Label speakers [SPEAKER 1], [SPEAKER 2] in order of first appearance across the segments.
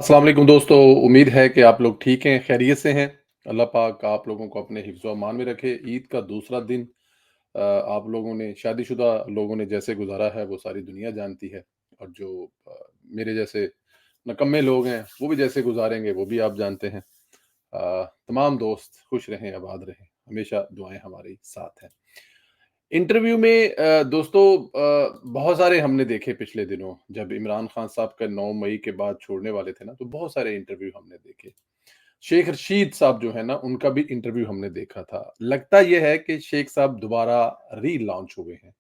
[SPEAKER 1] अस्सलाम वालेकुम दोस्तों। उम्मीद है कि आप लोग ठीक हैं, खैरियत से हैं। अल्लाह पाक आप लोगों को अपने हिफ्ज़ व अमान में रखे। ईद का दूसरा दिन आप लोगों ने शादीशुदा लोगों ने जैसे गुज़ारा है वो सारी दुनिया जानती है, और जो मेरे जैसे निकम्मे लोग हैं वो भी जैसे गुज़ारेंगे वो भी आप जानते हैं। तमाम दोस्त खुश रहें, आबाद रहें, हमेशा दुआएँ हमारी साथ हैं। इंटरव्यू में दोस्तों बहुत सारे हमने देखे पिछले दिनों, जब इमरान खान साहब का 9 मई के बाद छोड़ने वाले थे ना, तो बहुत सारे इंटरव्यू हमने देखे। शेख रशीद साहब जो है ना, उनका भी इंटरव्यू हमने देखा था। लगता ये है कि शेख साहब दोबारा री-लॉन्च हुए हैं।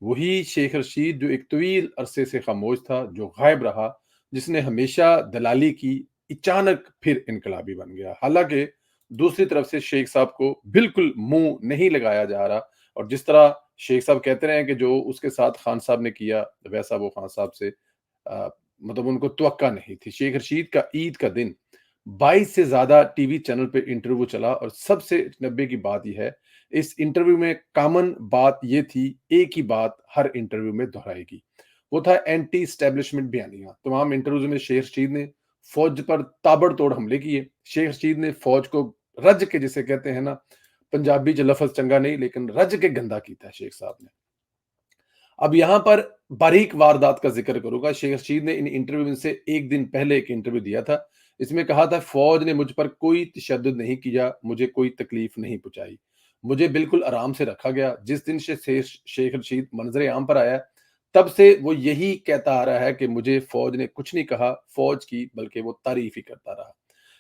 [SPEAKER 1] वही शेख रशीद जो एक तवील अरसे से खामोश था, जो गायब रहा, जिसने हमेशा दलाली की, अचानक फिर इनकलाबी बन गया। हालाँकि दूसरी तरफ से शेख साहब को बिल्कुल मुँह नहीं लगाया जा रहा, और जिस तरह शेख साहब कहते रहे हैं कि जो उसके साथ खान साहब ने किया, वैसा वो खान साहब से अ, मतलब उनको तवक्का नहीं थी। शेख रशीद का ईद का दिन 22 से ज़्यादा टीवी चैनल पे इंटरव्यू चला, और सबसे अचंभे की बात ये है, इस इंटरव्यू में कॉमन बात ये थी, एक ही बात हर इंटरव्यू में दोहराई गई। वो था एंटी एस्टेब्लिशमेंट बयानियाँ। तमाम इंटरव्यूज़ में शेख रशीद ने फ़ौज पर ताबड़तोड़ हमले किए। शेख रशीद ने फ़ौज को रज के, जिसे कहते हैं ना, पंजाबी च लफ़ज़ चंगा नहीं, लेकिन रज के गंदा कीता है शेख साहब ने। अब यहाँ पर बारीक वारदात का ज़िक्र करूँगा। शेख रशीद ने इन इंटरव्यू में से 1 दिन पहले एक इंटरव्यू दिया था। इसमें कहा था, फ़ौज ने मुझ पर कोई तशद्दुद नहीं किया, मुझे कोई तकलीफ़ नहीं पहुँचाई। मुझे बिल्कुल आराम से रखा गया। जिस दिन से शेख रशीद मंज़र आम पर आया, तब से वो यही कहता आ रहा है कि मुझे फ़ौज ने कुछ नहीं कहा, फ़ौज की बल्कि वो तारीफ़ ही करता रहा।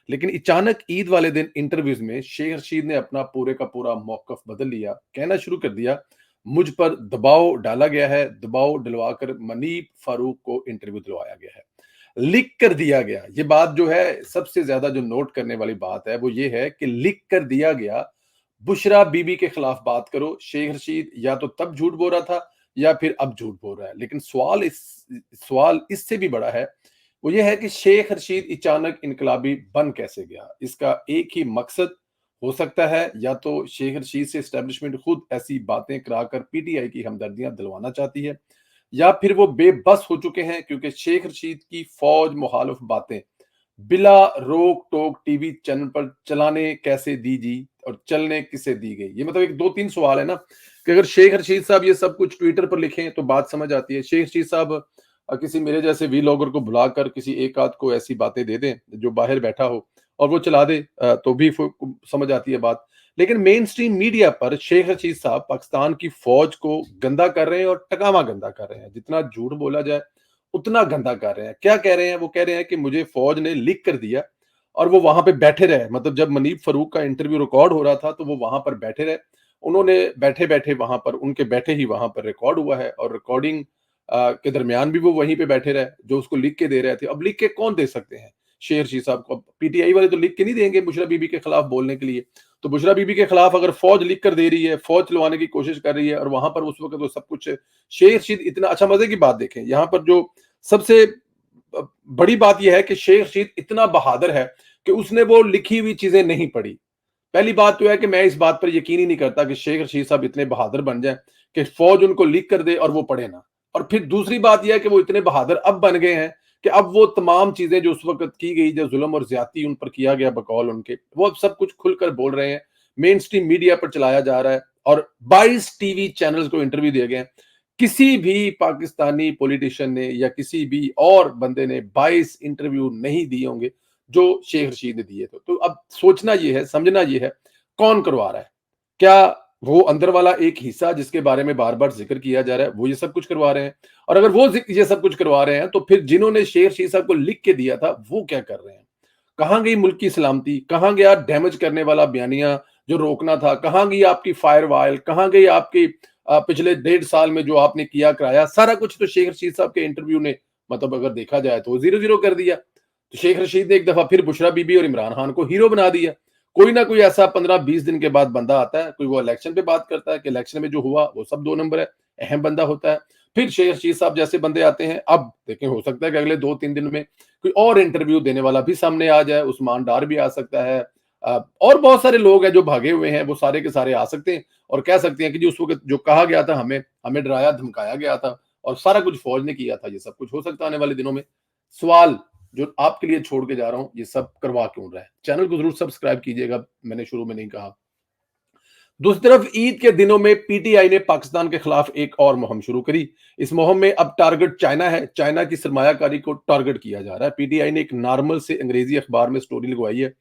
[SPEAKER 1] लेकिन अचानक ईद वाले दिन इंटरव्यूज़ में शेख रशीद ने अपना पूरे का पूरा मौक़िफ़ बदल लिया। कहना शुरू कर दिया, मुझ पर दबाव डाला गया है, दबाव डलवाकर मनीब फ़ारूक को इंटरव्यू दिलवाया गया है। लिख कर दिया गया। ये बात जो है, सबसे ज़्यादा जो नोट करने वाली बात है, वो ये है कि लिख कर दिया गया, बुशरा बीबी के खिलाफ बात करो। शेख रशीद या तो तब झूठ बोल रहा था, या फिर अब झूठ बोल रहा है। लेकिन सवाल इससे भी बड़ा है, वो ये है कि शेख रशीद अचानक इनकलाबी बन कैसे गया? इसका एक ही मकसद हो सकता है, या तो शेख रशीद से एस्टेब्लिशमेंट खुद ऐसी बातें कराकर पीटीआई की हमदर्दियां दिलवाना चाहती है, या फिर वो बेबस हो चुके हैं, क्योंकि शेख रशीद की फौज मुखालिफ बातें बिला रोक टोक टीवी चैनल पर चलाने कैसे दी जी, और चलने किसे दी गई? ये मतलब एक दो तीन सवाल है ना, कि अगर शेख रशीद साहब ये सब कुछ ट्विटर पर लिखें तो बात समझ आती है। शेख रशीद साहब किसी मेरे जैसे वीलॉगर को बुलाकर किसी एक आध को ऐसी बातें दे दें जो बाहर बैठा हो, और वो चला दे, तो भी समझ आती है बात। लेकिन मेन स्ट्रीम मीडिया पर शेख रशीद साहब पाकिस्तान की फौज को गंदा कर रहे हैं, और टकामा गंदा कर रहे हैं। जितना झूठ बोला जाए उतना गंदा कर रहे हैं। क्या कह रहे हैं? वो कह रहे हैं कि मुझे फौज ने लिख कर दिया, और वो वहां पे बैठे रहे। मतलब जब मनीब फरूक का इंटरव्यू रिकॉर्ड हो रहा था, तो वो वहां पर बैठे रहे। उन्होंने बैठे बैठे वहां पर, उनके बैठे ही वहां पर रिकॉर्ड हुआ है, और रिकॉर्डिंग के दरमियान भी वो वहीं पे बैठे रहे, जो उसको लिख के दे रहे थे। अब लिख के कौन दे सकते हैं शेर शी साहब को? पीटीआई वाले तो लिख के नहीं देंगे बुशरा बीबी के खिलाफ बोलने के लिए। तो बुशरा बीबी के खिलाफ अगर फौज लिख कर दे रही है, फौज चलवाने की कोशिश कर रही है, और वहां पर उस वक्त तो सब कुछ शेर शीद इतना अच्छा। मजे की बात देखें, यहाँ पर जो सबसे बड़ी बात यह है कि शेख रशीद इतना बहादुर है कि उसने वो लिखी हुई चीजें नहीं पढ़ी। पहली बात तो है कि मैं इस बात पर यकीन ही नहीं करता कि शेख रशीद साहब इतने बहादुर बन जाएं कि फौज उनको लिख कर दे और वो पढ़े ना। और फिर दूसरी बात यह है कि वो इतने बहादुर अब बन गए हैं कि अब वो तमाम चीजें जो उस वक्त की गई, जो जुल्म और ज्यादती उन पर किया गया बकौल उनके, वो अब सब कुछ खुलकर बोल रहे हैं। मेन स्ट्रीम मीडिया पर चलाया जा रहा है, और 22 टीवी चैनल्स को इंटरव्यू दिए गए हैं। किसी भी पाकिस्तानी पॉलिटिशियन ने या किसी भी और बंदे ने 22 इंटरव्यू नहीं दिए होंगे जो शेख रशीद ने दिए थे। तो अब सोचना ये है, समझना ये है, कौन करवा रहा है? क्या वो अंदर वाला एक हिस्सा जिसके बारे में बार-बार ज़िक्र किया जा रहा है, वो ये सब कुछ करवा रहे हैं? और अगर वो ये सब कुछ करवा रहे हैं, तो फिर जिन्होंने शेख रशीद साहब को लिख के दिया था, वो क्या कर रहे हैं? कहाँ गई मुल्क की सलामती? कहाँ गया डैमेज करने वाला बयानिया जो रोकना था? कहाँ गई आपकी फायरवाल? कहाँ गई आपकी पिछले 1.5 साल में जो आपने किया कराया? सारा कुछ तो शेख रशीद साहब के इंटरव्यू ने, मतलब अगर देखा जाए तो 0-0 कर दिया। तो शेख रशीद ने एक दफा फिर बुशरा बीबी और इमरान खान को हीरो बना दिया। कोई ना कोई ऐसा 15-20 दिन के बाद बंदा आता है, कोई वो इलेक्शन पे बात करता है कि इलेक्शन में जो हुआ वो सब 2 नंबर है, अहम बंदा होता है। फिर शेख रशीद साहब जैसे बंदे आते हैं। अब देखें, हो सकता है कि अगले 2-3 दिन में कोई और इंटरव्यू देने वाला भी सामने आ जाए, उस्मान डार भी आ सकता है। और बहुत सारे लोग हैं जो भागे हुए हैं, वो सारे के सारे आ सकते हैं और कह सकते हैं कि जी उस वक़्त जो कहा गया था, हमें हमें डराया धमकाया गया था और सारा कुछ फौज ने किया था। ये सब कुछ हो सकता है आने वाले दिनों में। सवाल जो आपके लिए छोड़ के जा रहा हूँ, ये सब करवा क्यों रहा है? चैनल को ज़रूर सब्सक्राइब कीजिएगा, मैंने शुरू में नहीं कहा। दूसरी तरफ ईद के दिनों में पीटीआई ने पाकिस्तान के खिलाफ एक और मुहिम शुरू करी। इस मुहिम में अब टारगेट चाइना है। चाइना की सरमायाकारी को टारगेट किया जा रहा है। पीटीआई ने एक नॉर्मल से अंग्रेजी अखबार में स्टोरी लगवाई है।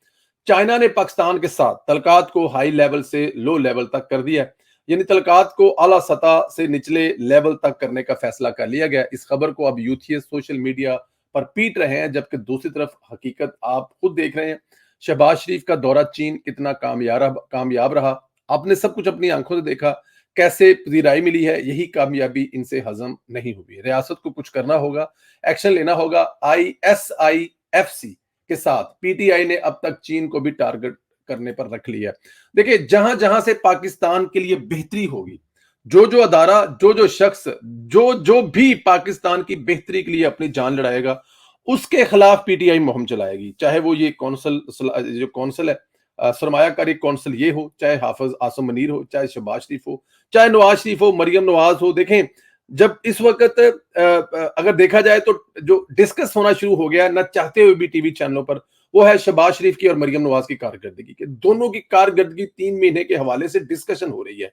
[SPEAKER 1] चाइना ने पाकिस्तान के साथ तलकात को हाई लेवल से लो लेवल तक कर दिया है। यानी तलकात को आला सतह से निचले लेवल तक करने का फैसला कर लिया गया। इस खबर को अब यूथिये सोशल मीडिया पर पीट रहे हैं, जबकि दूसरी तरफ हकीकत आप खुद देख रहे हैं। शहबाज शरीफ का दौरा चीन कितना कामयाब रहा। आपने सब कुछ अपनी आंखों से देखा, कैसे पजीराई मिली है। यही कामयाबी इनसे हजम नहीं हुई। रियासत को कुछ करना होगा, एक्शन लेना होगा। ISIFC के साथ पीटीआई ने अब तक चीन को भी टारगेट करने पर रख लिया। देखिए, जहां जहां से पाकिस्तान के लिए बेहतरी होगी, जो जो अदारा, जो जो शख्स, जो जो भी पाकिस्तान की बेहतरी के लिए अपनी जान लड़ाएगा, उसके खिलाफ पीटीआई मुहिम चलाएगी। चाहे वो ये जो कौंसल है, सरमायाकारी कौंसल ये हो, चाहे हाफिज आसम मनीर हो, चाहे शहबाज शरीफ हो, चाहे नवाज शरीफ हो, मरियम नवाज हो। देखें, जब इस वक्त अगर देखा जाए तो जो डिस्कस होना शुरू हो गया ना चाहते हुए भी टीवी चैनलों पर, वो है शहबाज शरीफ की और मरियम नवाज की कारकर्दगी के। दोनों की कारकर्दगी 3 महीने के हवाले से डिस्कशन हो रही है।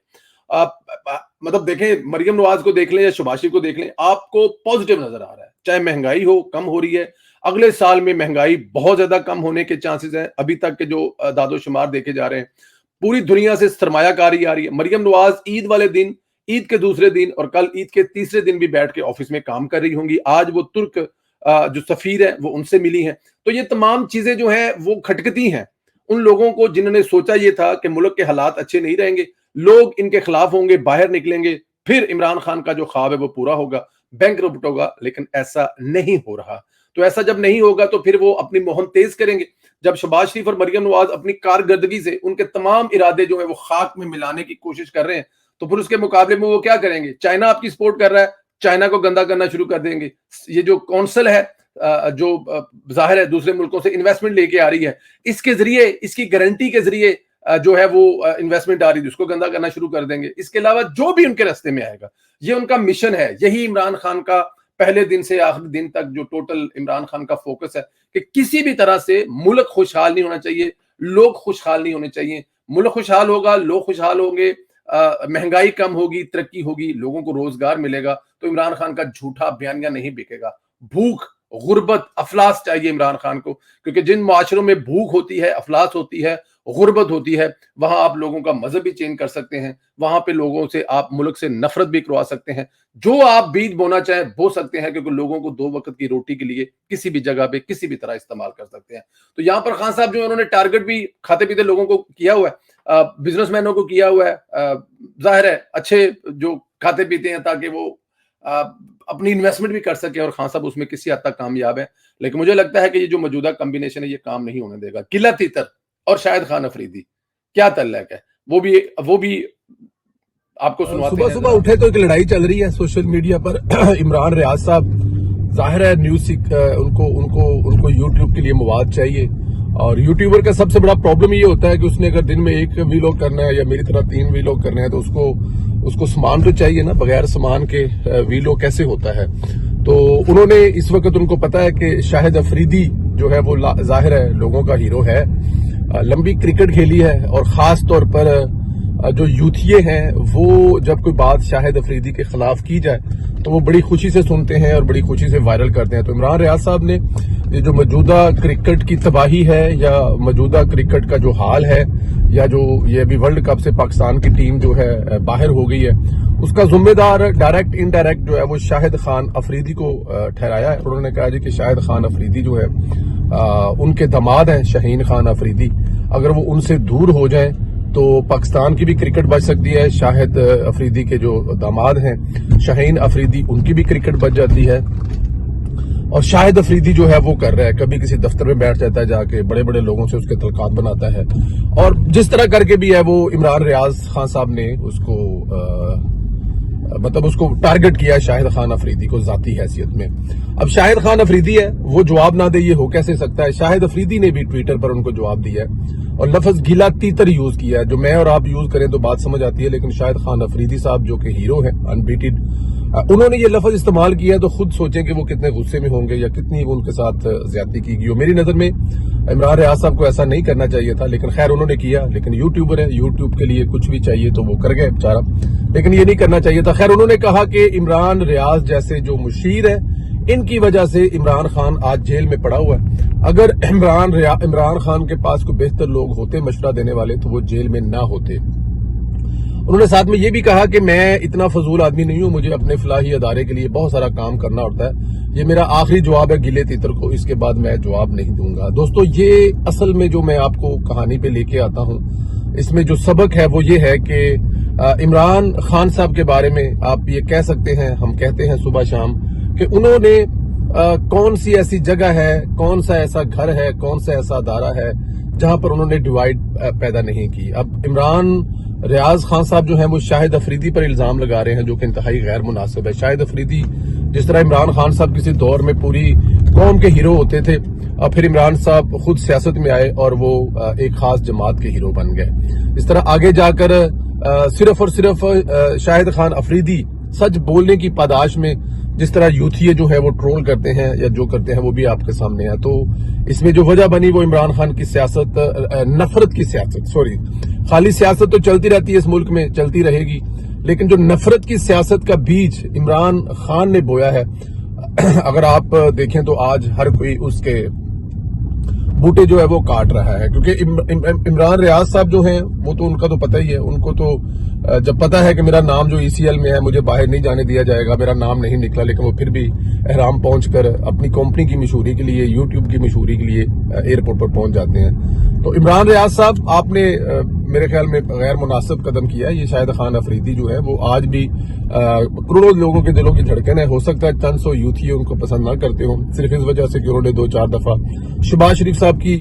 [SPEAKER 1] मतलब देखें, मरियम नवाज को देख लें या शहबाज शरीफ को देख लें, आपको पॉजिटिव नजर आ रहा है। चाहे महंगाई हो, कम हो रही है। अगले साल में महंगाई बहुत ज्यादा कम होने के चांसेस हैं। अभी तक के जो दादोशुमार देखे जा रहे हैं, पूरी दुनिया से सरमायाकारी आ रही है। मरियम नवाज ईद वाले दिन, ईद के दूसरे दिन और कल ईद के तीसरे दिन भी बैठ के ऑफिस में काम कर रही होंगी। आज वो तुर्क जो सफीर है वो उनसे मिली हैं। तो ये तमाम चीजें जो हैं वो खटकती हैं उन लोगों को जिन्होंने सोचा ये था कि मुल्क के हालात अच्छे नहीं रहेंगे, लोग इनके खिलाफ होंगे, बाहर निकलेंगे, फिर इमरान खान का जो ख्वाब है वो पूरा होगा, बैंक रप्ट होगा। लेकिन ऐसा नहीं हो रहा। तो ऐसा जब नहीं होगा तो फिर वो अपनी मुहिम तेज करेंगे। जब शहबाज शरीफ और मरियम नवाज अपनी कारकर्दगी से उनके तमाम इरादे जो है वो खाक में मिलाने की कोशिश कर रहे हैं, तो फिर उसके मुकाबले में वो क्या करेंगे? चाइना आपकी सपोर्ट कर रहा है, चाइना को गंदा करना शुरू कर देंगे। ये जो कौंसल है जो जाहिर है दूसरे मुल्कों से इन्वेस्टमेंट लेके आ रही है, इसके जरिए, इसकी गारंटी के जरिए जो है वो इन्वेस्टमेंट आ रही है, उसको गंदा करना शुरू कर देंगे। इसके अलावा जो भी उनके रास्ते में आएगा, ये उनका मिशन है। यही इमरान खान का पहले दिन से आखिरी दिन तक जो टोटल इमरान खान का फोकस है कि किसी भी तरह से मुल्क खुशहाल नहीं होना चाहिए, लोग खुशहाल नहीं होने चाहिए। मुल्क खुशहाल होगा, लोग खुशहाल होंगे, महंगाई कम होगी, तरक्की होगी, लोगों को रोजगार मिलेगा, तो इमरान खान का झूठा बयानिया नहीं बिकेगा। भूख, गुर्बत, अफलास चाहिए इमरान खान को, क्योंकि जिन माशरों में भूख होती है, अफलास होती है, गुर्बत होती है, वहां आप लोगों का मजहब भी चेंज कर सकते हैं। वहां पे लोगों से आप मुल्क से नफरत भी करवा सकते हैं। जो आप बीज बोना चाहें बो सकते हैं, क्योंकि लोगों को 2 वक्त की रोटी के लिए किसी भी जगह पे किसी भी तरह इस्तेमाल कर सकते हैं। तो यहाँ पर खान साहब जो उन्होंने टारगेट भी खाते पीते लोगों को किया हुआ है, बिजनेसमैनों को किया हुआ है। जाहिर है अच्छे जो खाते पीते हैं ताकि वो अपनी इन्वेस्टमेंट भी कर सके, और खान साहब उसमें किसी हद तक कामयाब है। लेकिन मुझे लगता है कि ये जो मौजूदा कॉम्बिनेशन है ये काम नहीं होने देगा। किला तीतर और शाहिद खान अफरीदी, क्या तल्लक है, वो भी आपको सुनवाते
[SPEAKER 2] सुबह
[SPEAKER 1] हैं।
[SPEAKER 2] सुबह उठे तो एक लड़ाई चल रही है सोशल मीडिया पर। इमरान रियाज साहब, जाहिर है न्यूज उनको यूट्यूब के लिए मवाद चाहिए, और यूट्यूबर का सबसे बड़ा प्रॉब्लम ये होता है कि उसने अगर दिन में 1 वीलॉग करना है या मेरी तरह 3 वीलॉग करना है, तो उसको सामान तो चाहिए ना। बगैर सामान के वीलॉग कैसे होता है? तो उन्होंने इस वक्त उनको पता है कि शाहिद अफरीदी जो है वो जाहिर है लोगों का हीरो है, लंबी क्रिकेट खेली है, और खास तौर पर जो यूथिये हैं वो जब कोई बात शाहिद अफरीदी के खिलाफ की जाए तो वो बड़ी खुशी से सुनते हैं और बड़ी खुशी से वायरल करते हैं। तो इमरान रियाज साहब ने ये जो मौजूदा क्रिकेट की तबाही है या मौजूदा क्रिकेट का जो हाल है, या जो ये अभी वर्ल्ड कप से पाकिस्तान की टीम जो है बाहर हो गई है, उसका जिम्मेदार डायरेक्ट इनडायरेक्ट जो है वो शाहिद खान अफरीदी को ठहराया है। उन्होंने कहा जी कि शाहिद खान अफरीदी जो है उनके दामाद हैं शाहीन खान अफरीदी, अगर वो उनसे दूर हो जाए तो पाकिस्तान की भी क्रिकेट बच सकती है। शाहिद अफरीदी के जो दामाद हैं शाहीन अफरीदी, उनकी भी क्रिकेट बच जाती है। और शाहिद अफरीदी जो है वो कर रहा है, कभी किसी दफ्तर में बैठ जाता है, जाके बड़े बड़े लोगों से उसके तलकात बनाता है, और जिस तरह करके भी है वो इमरान रियाज खान साहब ने उसको टारगेट किया है शाहिद खान अफरीदी को जाती हैसियत में। अब शाहिद खान अफरीदी है, वो जवाब ना दे, ये हो कैसे सकता है? शाहिद अफरीदी ने भी ट्विटर पर उनको जवाब दिया है और लफ्ज गीला तीतर यूज किया है। जो मैं और आप यूज करें तो बात समझ आती है, लेकिन शाहिद खान अफरीदी साहब जो कि हीरो है, अनबीटेड उन्होंने ये लफ्ज इस्तेमाल किया तो खुद सोचें कि वो कितने गुस्से में होंगे या कितनी वो उनके साथ ज्यादती की गई। मेरी नजर में इमरान रियाज साहब को ऐसा नहीं करना चाहिए था, लेकिन खैर उन्होंने किया। लेकिन यूट्यूबर है, यूट्यूब के लिए कुछ भी चाहिए तो वो कर गए बेचारा, लेकिन ये नहीं करना चाहिए था। खैर उन्होंने कहा कि इमरान रियाज जैसे जो मुशीर है, इनकी वजह से इमरान खान आज जेल में पड़ा हुआ है। अगर इमरान खान के पास कोई बेहतर लोग होते मशवरा देने वाले तो वो जेल में ना होते। उन्होंने साथ में ये भी कहा कि मैं इतना फजूल आदमी नहीं हूं, मुझे अपने फलाही अदारे के लिए बहुत सारा काम करना होता है। ये मेरा आखिरी जवाब है गिले तीतर को, इसके बाद मैं जवाब नहीं दूंगा। दोस्तों, ये असल में जो मैं आपको कहानी पे लेके आता हूं, इसमें जो सबक है वो ये है कि इमरान खान साहब के बारे में आप ये कह सकते हैं, हम कहते हैं सुबह शाम, कि उन्होंने कौन सी ऐसी जगह है, कौन सा ऐसा घर है, कौन सा ऐसा अदारा है जहां पर उन्होंने डिवाइड पैदा नहीं की। अब इमरान रियाज खान साहब जो है वो शाहिद अफरीदी पर इल्जाम लगा रहे हैं, जो कि इंतहाई गैर मुनासिब है। शाहिद अफरीदी, जिस तरह इमरान खान साहब किसी दौर में पूरी कौम के हीरो होते थे, और फिर इमरान साहब खुद सियासत में आए और वो एक खास जमात के हीरो बन गए। इस तरह आगे जाकर सिर्फ और सिर्फ शाहिद खान अफरीदी सच बोलने की पादाश में जिस तरह यूथिये जो है वो ट्रोल करते हैं या जो करते हैं वो भी आपके सामने है। तो इसमें जो वजह बनी वो इमरान खान की सियासत, नफरत की सियासत, खाली सियासत तो चलती रहती है इस मुल्क में, चलती रहेगी, लेकिन जो नफरत की सियासत का बीज इमरान खान ने बोया है, अगर आप देखें तो आज हर कोई उसके बूटे जो है वो काट रहा है। क्योंकि इमरान रियाज साहब जो हैं वो तो उनका तो पता ही है, उनको तो जब पता है कि मेरा नाम जो ECL में है, मुझे बाहर नहीं जाने दिया जाएगा, मेरा नाम नहीं निकला, लेकिन वो फिर भी एहराम पहुंचकर अपनी कंपनी की मशहूरी के लिए, यूट्यूब की मशहूरी के लिए एयरपोर्ट पर पहुंच जाते हैं। तो इमरान रियाज साहब, आपने मेरे ख्याल में गैर मुनासिब कदम किया है। ये शाहिद खान अफरीदी जो है वो आज भी करोड़ों लोगों के दिलों की धड़कन है। हो सकता है 300 यूथ ही उनको पसंद ना करते हो, सिर्फ इस वजह से कि उन्होंने 2-4 दफा शहबाज शरीफ साहब की